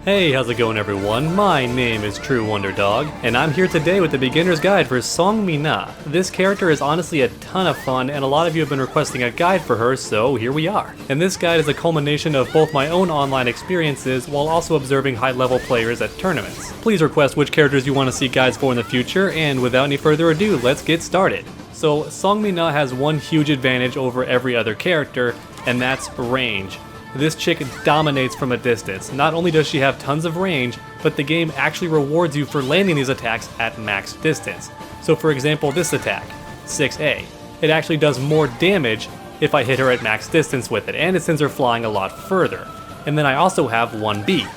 Hey, how's it going everyone? My name is True Wonder Dog, and I'm here today with the beginner's guide for Seong Mina. This character is honestly a ton of fun, and a lot of you have been requesting a guide for her, so here we are. And this guide is a culmination of both my own online experiences while also observing high-level players at tournaments. Please request which characters you want to see guides for in the future, and without any further ado, let's get started. So, Seong Mina has one huge advantage over every other character, and that's range. This chick dominates from a distance. Not only does she have tons of range, but the game actually rewards you for landing these attacks at max distance. So for example, this attack, 6A, it actually does more damage if I hit her at max distance with it, and it sends her flying a lot further. And then I also have 1B.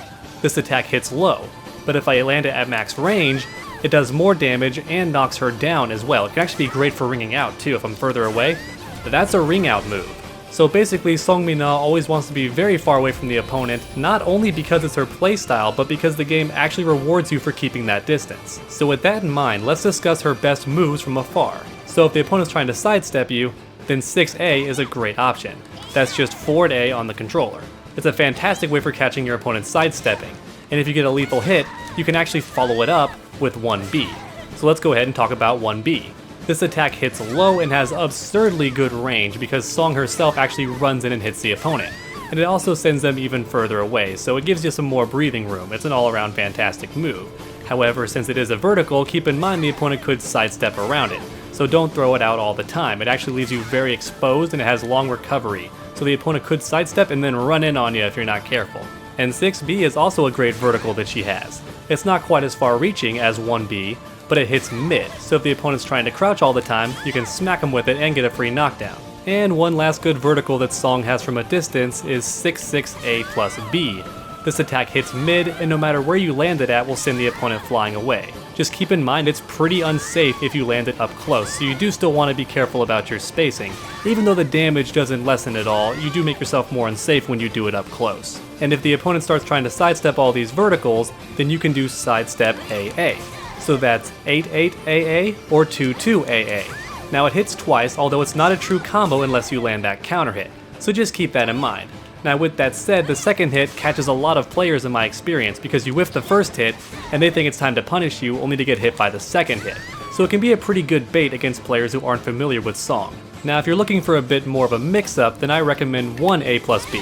This attack hits low, but if I land it at max range, it does more damage and knocks her down as well. It can actually be great for ringing out too if I'm further away, but that's a ring out move. So basically, Seong Mina always wants to be very far away from the opponent, not only because it's her playstyle, but because the game actually rewards you for keeping that distance. So with that in mind, let's discuss her best moves from afar. So if the opponent's trying to sidestep you, then 6A is a great option. That's just forward A on the controller. It's a fantastic way for catching your opponent sidestepping, and if you get a lethal hit, you can actually follow it up with 1B. So let's go ahead and talk about 1B. This attack hits low and has absurdly good range because Seong herself actually runs in and hits the opponent. And it also sends them even further away, so it gives you some more breathing room. It's an all-around fantastic move. However, since it is a vertical, keep in mind the opponent could sidestep around it. So don't throw it out all the time. It actually leaves you very exposed and it has long recovery. So the opponent could sidestep and then run in on you if you're not careful. And 6B is also a great vertical that she has. It's not quite as far reaching as 1B, but it hits mid, so if the opponent's trying to crouch all the time, you can smack them with it and get a free knockdown. And one last good vertical that Seong has from a distance is 6-6A plus B. This attack hits mid, and no matter where you land it at will send the opponent flying away. Just keep in mind it's pretty unsafe if you land it up close, so you do still want to be careful about your spacing. Even though the damage doesn't lessen at all, you do make yourself more unsafe when you do it up close. And if the opponent starts trying to sidestep all these verticals, then you can do sidestep AA. So that's 8-8-AA or 2-2-AA. Now it hits twice, although it's not a true combo unless you land that counter hit, so just keep that in mind. Now with that said, the second hit catches a lot of players in my experience because you whiff the first hit and they think it's time to punish you only to get hit by the second hit. So it can be a pretty good bait against players who aren't familiar with Seong. Now if you're looking for a bit more of a mix-up, then I recommend 1A plus B.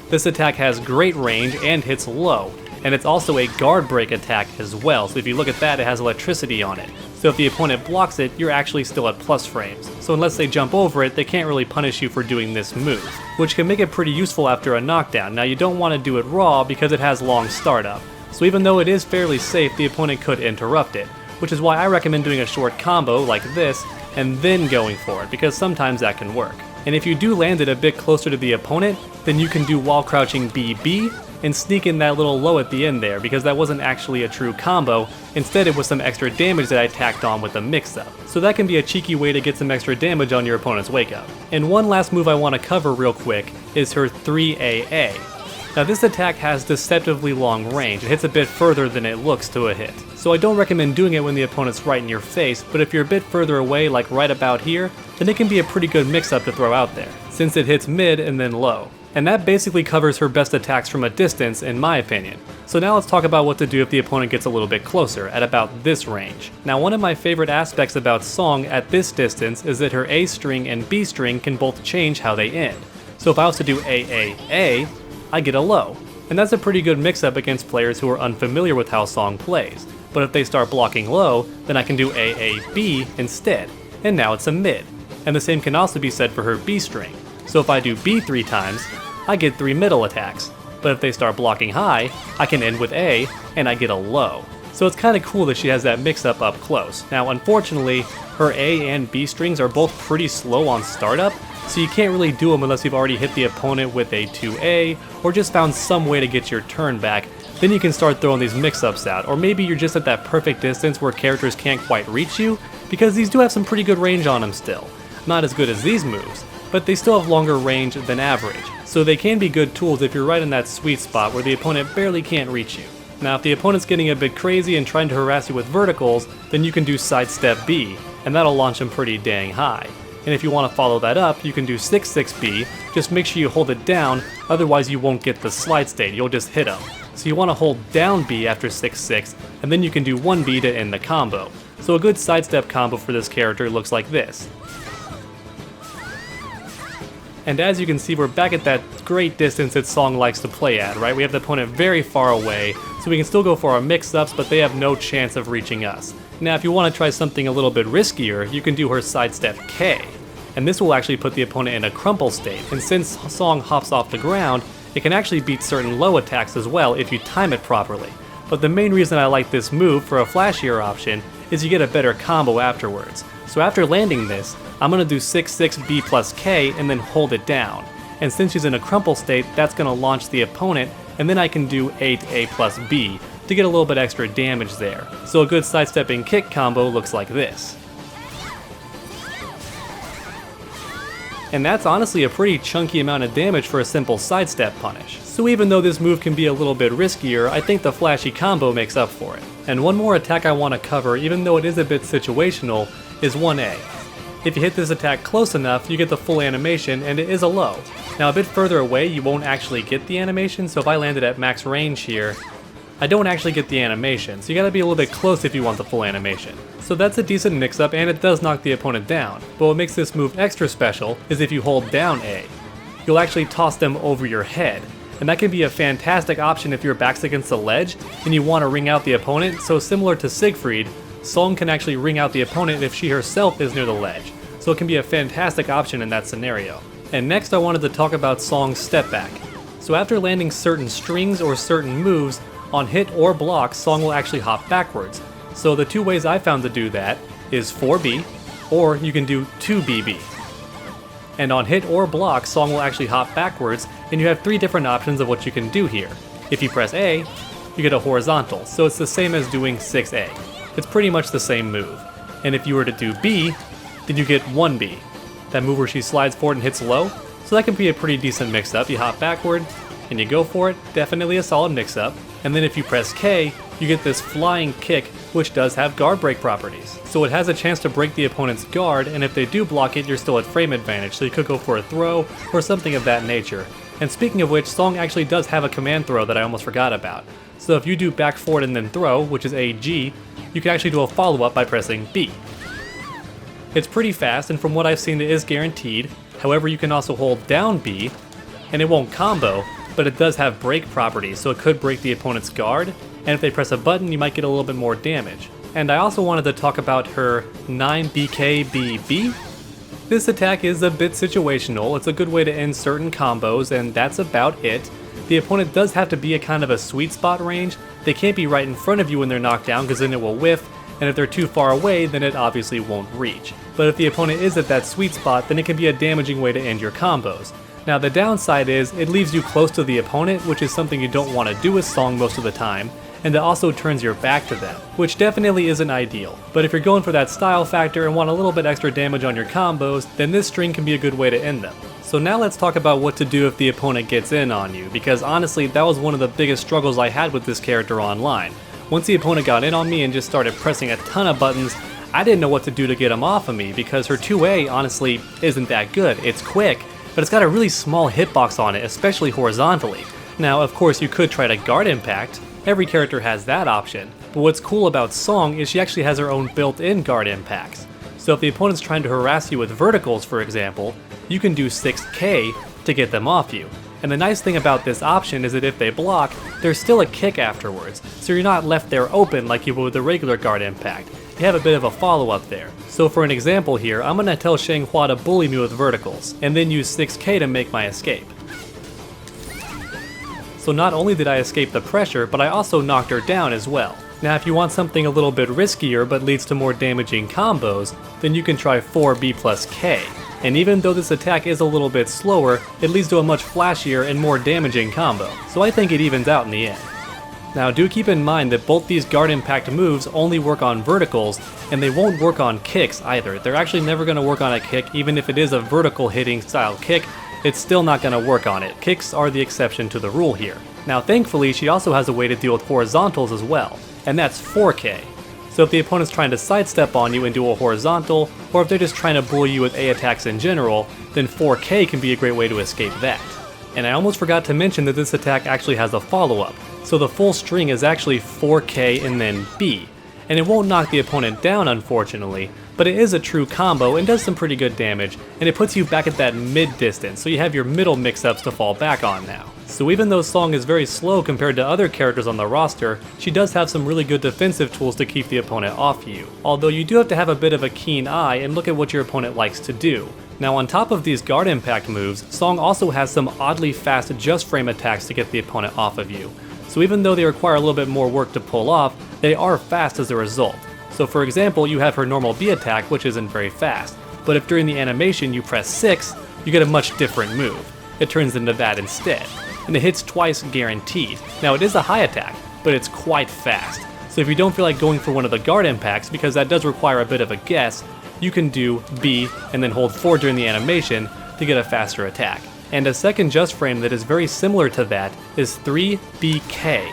This attack has great range and hits low, and it's also a guard break attack as well, so if you look at that, it has electricity on it. So if the opponent blocks it, you're actually still at plus frames. So unless they jump over it, they can't really punish you for doing this move, which can make it pretty useful after a knockdown. Now you don't want to do it raw because it has long startup. So even though it is fairly safe, the opponent could interrupt it, which is why I recommend doing a short combo like this and then going for it, because sometimes that can work. And if you do land it a bit closer to the opponent, then you can do while crouching BB and sneak in that little low at the end there, because that wasn't actually a true combo. Instead it was some extra damage that I tacked on with a mix-up. So that can be a cheeky way to get some extra damage on your opponent's wake-up. And one last move I want to cover real quick is her 3AA. Now this attack has deceptively long range. It hits a bit further than it looks to a hit. So I don't recommend doing it when the opponent's right in your face, but if you're a bit further away, like right about here, then it can be a pretty good mix-up to throw out there, since it hits mid and then low. And that basically covers her best attacks from a distance, in my opinion. So now let's talk about what to do if the opponent gets a little bit closer, at about this range. Now one of my favorite aspects about Seong at this distance is that her A string and B string can both change how they end. So if I was to do AAA, I get a low. And that's a pretty good mix-up against players who are unfamiliar with how Seong plays. But if they start blocking low, then I can do AAB instead. And now it's a mid. And the same can also be said for her B string. So if I do B 3 times, I get 3 middle attacks. But if they start blocking high, I can end with A, and I get a low. So it's kinda cool that she has that mix-up up close. Now unfortunately, her A and B strings are both pretty slow on startup, so you can't really do them unless you've already hit the opponent with a 2A, or just found some way to get your turn back. Then you can start throwing these mix-ups out, or maybe you're just at that perfect distance where characters can't quite reach you, because these do have some pretty good range on them still. Not as good as these moves, but they still have longer range than average, so they can be good tools if you're right in that sweet spot where the opponent barely can't reach you. Now if the opponent's getting a bit crazy and trying to harass you with verticals, then you can do sidestep B, and that'll launch them pretty dang high. And if you want to follow that up, you can do 6-6B, just make sure you hold it down, otherwise you won't get the slide state, you'll just hit them. so you want to hold down B after 6-6, and then you can do 1B to end the combo. So a good sidestep combo for this character looks like this. And as you can see, we're back at that great distance that Seong likes to play at, right? We have the opponent very far away, so we can still go for our mix-ups, but they have no chance of reaching us. Now if you want to try something a little bit riskier, you can do her sidestep K. And this will actually put the opponent in a crumple state, and since Seong hops off the ground, it can actually beat certain low attacks as well if you time it properly. But the main reason I like this move for a flashier option is you get a better combo afterwards. So after landing this, I'm going to do 6-6 B plus K and then hold it down. And since she's in a crumple state, that's going to launch the opponent, and then I can do 8A plus B to get a little bit extra damage there. So a good sidestepping kick combo looks like this. And that's honestly a pretty chunky amount of damage for a simple sidestep punish. So even though this move can be a little bit riskier, I think the flashy combo makes up for it. And one more attack I want to cover, even though it is a bit situational, is 1A. If you hit this attack close enough, you get the full animation, and it is a low. Now a bit further away, you won't actually get the animation, so if I landed at max range here, I don't actually get the animation, so you gotta be a little bit close if you want the full animation. So that's a decent mix-up, and it does knock the opponent down. But what makes this move extra special is if you hold down A. You'll actually toss them over your head, and that can be a fantastic option if your back's against a ledge and you want to ring out the opponent. So similar to Siegfried, Seong can actually ring out the opponent if she herself is near the ledge, so it can be a fantastic option in that scenario. And next I wanted to talk about Seong's step back. So after landing certain strings or certain moves, on hit or block, Seong will actually hop backwards. So the two ways I found to do that is 4B, or you can do 2BB. And on hit or block, Seong will actually hop backwards, and you have three different options of what you can do here. If you press A, you get a horizontal, so it's the same as doing 6A. It's pretty much the same move. And if you were to do B, then you get 1B, that move where she slides forward and hits low, so that can be a pretty decent mix-up. You hop backward, and you go for it, definitely a solid mix-up. And then if you press K, you get this flying kick, which does have guard break properties. So it has a chance to break the opponent's guard, and if they do block it, you're still at frame advantage, so you could go for a throw or something of that nature. And speaking of which, Seong actually does have a command throw that I almost forgot about. So if you do back forward and then throw, which is AG, you can actually do a follow-up by pressing B. It's pretty fast, and from what I've seen it is guaranteed. However, you can also hold down B, and it won't combo, but it does have break properties, so it could break the opponent's guard, and if they press a button, you might get a little bit more damage. And I also wanted to talk about her 9BKBB. This attack is a bit situational. It's a good way to end certain combos, and that's about it. The opponent does have to be at kind of a sweet spot range. They can't be right in front of you when they're knocked down, because then it will whiff, and if they're too far away, then it obviously won't reach. But if the opponent is at that sweet spot, then it can be a damaging way to end your combos. Now the downside is, it leaves you close to the opponent, which is something you don't want to do with Seong most of the time, and it also turns your back to them, which definitely isn't ideal. But if you're going for that style factor and want a little bit extra damage on your combos, then this string can be a good way to end them. So now let's talk about what to do if the opponent gets in on you, because honestly that was one of the biggest struggles I had with this character online. Once the opponent got in on me and just started pressing a ton of buttons, I didn't know what to do to get him off of me, because her 2A honestly isn't that good. It's quick, but it's got a really small hitbox on it, especially horizontally. Now of course you could try to guard impact, every character has that option, but what's cool about Seong is she actually has her own built-in guard impacts. So if the opponent's trying to harass you with verticals, for example, you can do 6K to get them off you. And the nice thing about this option is that if they block, there's still a kick afterwards, so you're not left there open like you would with the regular guard impact. You have a bit of a follow-up there. So for an example here, I'm gonna tell Shenghua to bully me with verticals, and then use 6K to make my escape. So not only did I escape the pressure, but I also knocked her down as well. Now if you want something a little bit riskier but leads to more damaging combos, then you can try 4B plus K. And even though this attack is a little bit slower, it leads to a much flashier and more damaging combo. So I think it evens out in the end. Now do keep in mind that both these guard impact moves only work on verticals, and they won't work on kicks either. They're actually never going to work on a kick. Even if it is a vertical hitting style kick, it's still not going to work on it. Kicks are the exception to the rule here. Now thankfully she also has a way to deal with horizontals as well, and that's 4K. So if the opponent's trying to sidestep on you and do a horizontal, or if they're just trying to bully you with A attacks in general, then 4K can be a great way to escape that. And I almost forgot to mention that this attack actually has a follow-up, so the full string is actually 4K and then B. And it won't knock the opponent down, unfortunately, but it is a true combo and does some pretty good damage, and it puts you back at that mid distance, so you have your middle mix-ups to fall back on now. So even though Seong is very slow compared to other characters on the roster, she does have some really good defensive tools to keep the opponent off you. Although you do have to have a bit of a keen eye and look at what your opponent likes to do. Now on top of these guard impact moves, Seong also has some oddly fast just frame attacks to get the opponent off of you. So even though they require a little bit more work to pull off, they are fast as a result. So for example, you have her normal B attack, which isn't very fast, but if during the animation you press 6, you get a much different move. It turns into that instead, and it hits twice guaranteed. Now it is a high attack, but it's quite fast. So if you don't feel like going for one of the guard impacts, because that does require a bit of a guess, you can do B and then hold 4 during the animation to get a faster attack. And a second just frame that is very similar to that is 3BK.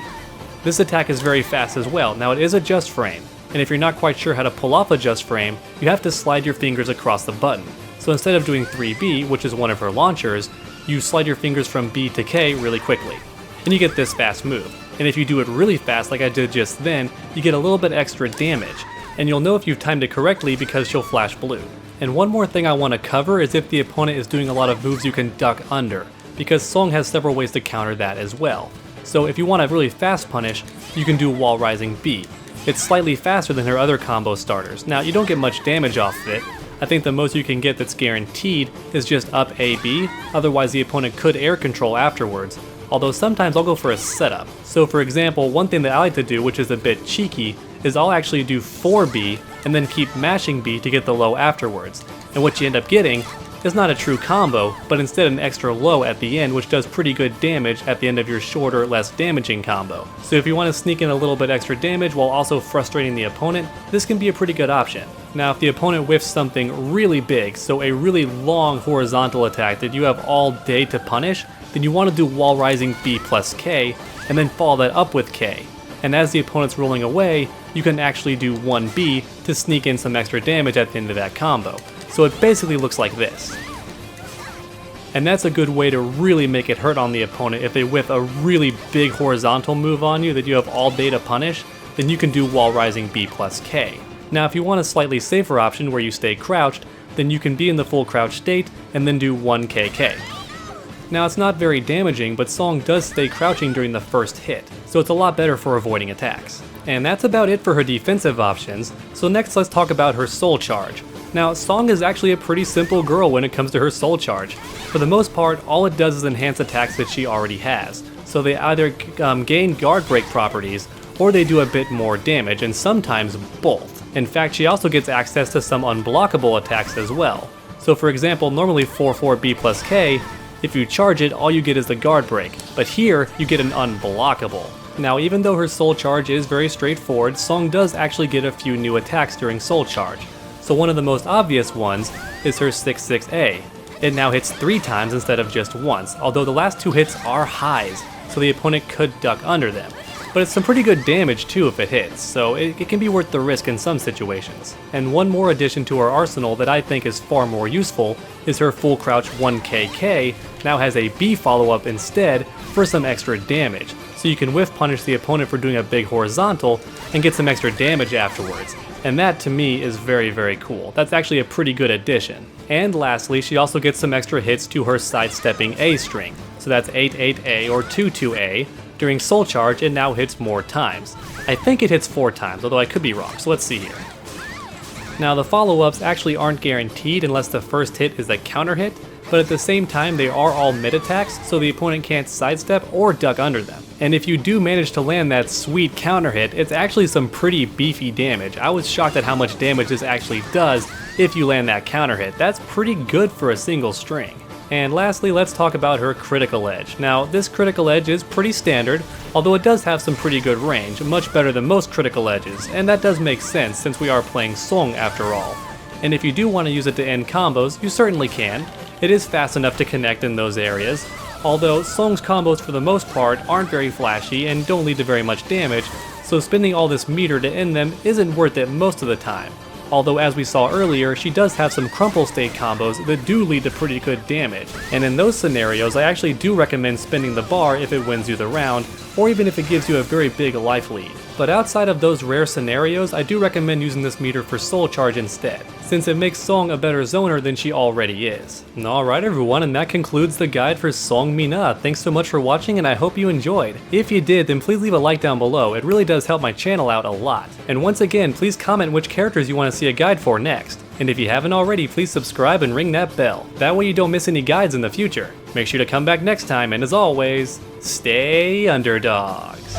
This attack is very fast as well. Now it is a just frame, and if you're not quite sure how to pull off a just frame, you have to slide your fingers across the button. So instead of doing 3B, which is one of her launchers, you slide your fingers from B to K really quickly, and you get this fast move. And if you do it really fast like I did just then, you get a little bit extra damage, and you'll know if you've timed it correctly because she'll flash blue. And one more thing I want to cover is if the opponent is doing a lot of moves you can duck under, because Seong has several ways to counter that as well. So if you want a really fast punish, you can do wall rising B. It's slightly faster than her other combo starters. Now you don't get much damage off of it. I think the most you can get that's guaranteed is just up AB, otherwise the opponent could air control afterwards, although sometimes I'll go for a setup. So for example, one thing that I like to do, which is a bit cheeky, is I'll actually do 4B and then keep mashing B to get the low afterwards. And what you end up getting is not a true combo, but instead an extra low at the end, which does pretty good damage at the end of your shorter, less damaging combo. So if you want to sneak in a little bit extra damage while also frustrating the opponent, this can be a pretty good option. Now if the opponent whiffs something really big, so a really long horizontal attack that you have all day to punish, then you want to do wall rising B plus K, and then follow that up with K. And as the opponent's rolling away, you can actually do 1B to sneak in some extra damage at the end of that combo. So it basically looks like this. And that's a good way to really make it hurt on the opponent. If they whiff a really big horizontal move on you that you have all day to punish, then you can do wall rising B plus K. Now if you want a slightly safer option where you stay crouched, then you can be in the full crouch state and then do 1KK. Now it's not very damaging, but Seong does stay crouching during the first hit, so it's a lot better for avoiding attacks. And that's about it for her defensive options, so next let's talk about her soul charge. Now Seong is actually a pretty simple girl when it comes to her soul charge. For the most part, all it does is enhance attacks that she already has, so they either gain guard break properties, or they do a bit more damage, and sometimes both. In fact, she also gets access to some unblockable attacks as well. So for example, normally 4-4B plus K, if you charge it, all you get is the guard break, but here you get an unblockable. Now even though her soul charge is very straightforward, Seong does actually get a few new attacks during soul charge. So one of the most obvious ones is her 6-6A. It now hits 3 times instead of just once, although the last 2 hits are highs, so the opponent could duck under them. But it's some pretty good damage too if it hits, so it can be worth the risk in some situations. And one more addition to her arsenal that I think is far more useful is her full crouch 1KK now has a B follow-up instead for some extra damage, so you can whiff punish the opponent for doing a big horizontal and get some extra damage afterwards. And that to me is very, very cool. That's actually a pretty good addition. And lastly, she also gets some extra hits to her sidestepping A string. So that's 8-8A or 2-2A. During soul charge, it now hits more times. I think it hits 4 times, although I could be wrong, so let's see here. Now the follow-ups actually aren't guaranteed unless the first hit is a counter hit, but at the same time they are all mid attacks, so the opponent can't sidestep or duck under them. And if you do manage to land that sweet counter hit, it's actually some pretty beefy damage. I was shocked at how much damage this actually does if you land that counter hit. That's pretty good for a single string. And lastly, let's talk about her critical edge. Now, this critical edge is pretty standard, although it does have some pretty good range, much better than most critical edges, and that does make sense since we are playing Seong after all. And if you do want to use it to end combos, you certainly can. It is fast enough to connect in those areas, although Seong's combos for the most part aren't very flashy and don't lead to very much damage, so spending all this meter to end them isn't worth it most of the time. Although as we saw earlier, she does have some crumple state combos that do lead to pretty good damage, and in those scenarios I actually do recommend spending the bar if it wins you the round, or even if it gives you a very big life lead. But outside of those rare scenarios, I do recommend using this meter for soul charge instead, since it makes Seong a better zoner than she already is. Alright everyone, and that concludes the guide for Seong Mina. Thanks so much for watching and I hope you enjoyed. If you did, then please leave a like down below, it really does help my channel out a lot. And once again, please comment which characters you want to see a guide for next. And if you haven't already, please subscribe and ring that bell. That way you don't miss any guides in the future. Make sure to come back next time, and as always, stay underdogs.